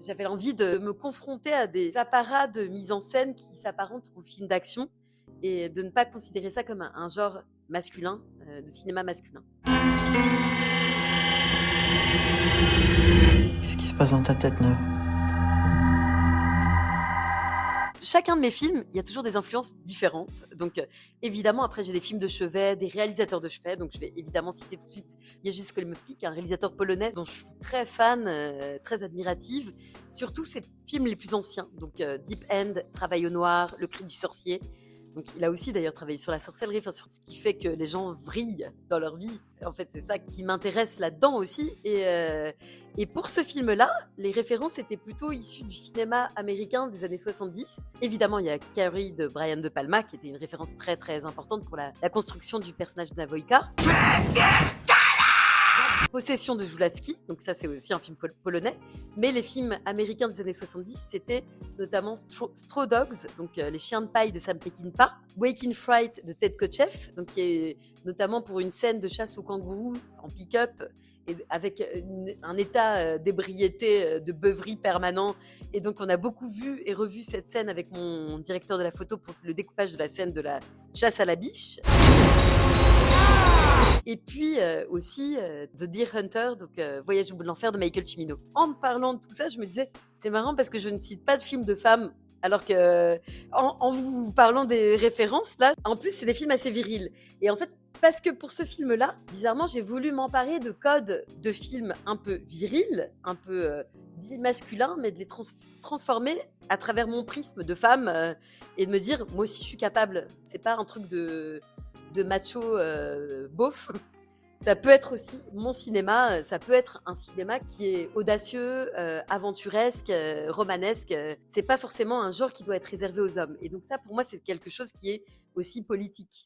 J'avais envie de me confronter à des apparats de mise en scène qui s'apparentent aux films d'action et de ne pas considérer ça comme un genre masculin, de cinéma masculin. Qu'est-ce qui se passe dans ta tête, Neuve? Chacun de mes films, il y a toujours des influences différentes. Donc, évidemment, après, j'ai des films de chevet, des réalisateurs de chevet. Donc, je vais évidemment citer tout de suite Jerzy Skolimowski, qui est un réalisateur polonais dont je suis très fan, très admirative. Surtout ses films les plus anciens. Donc, Deep End, Travail au noir, Le cri du sorcier. Donc, il a aussi d'ailleurs travaillé sur la sorcellerie, enfin, sur ce qui fait que les gens vrillent dans leur vie. En fait, c'est ça qui m'intéresse là-dedans aussi. Et pour ce film-là, les références étaient plutôt issues du cinéma américain des années 70. Évidemment, il y a Carrie de Brian De Palma, qui était une référence très très importante pour la construction du personnage de Navoïka. Possession de Zulawski, donc ça c'est aussi un film polonais, mais les films américains des années 70, c'était notamment Straw Dogs, donc les chiens de paille de Sam Peckinpah, Waking Fright de Ted Kotcheff, donc qui est notamment pour une scène de chasse aux kangourous en pick-up, et avec un état d'ébriété, de beuverie permanent. Et donc on a beaucoup vu et revu cette scène avec mon directeur de la photo pour le découpage de la scène de la chasse à la biche. Et puis aussi The Deer Hunter, donc Voyage au bout de l'enfer de Michael Cimino. En me parlant de tout ça, je me disais, c'est marrant parce que je ne cite pas de films de femmes, alors que en vous parlant des références, là, en plus, c'est des films assez virils. Et en fait, parce que pour ce film-là, bizarrement, j'ai voulu m'emparer de codes de films un peu virils, un peu dits masculins, mais de les transformer à travers mon prisme de femme et de me dire, moi aussi, je suis capable. C'est pas un truc de macho beauf. Ça peut être aussi mon cinéma, ça peut être un cinéma qui est audacieux, aventuresque, romanesque. C'est pas forcément un genre qui doit être réservé aux hommes. Et donc ça, pour moi, c'est quelque chose qui est aussi politique.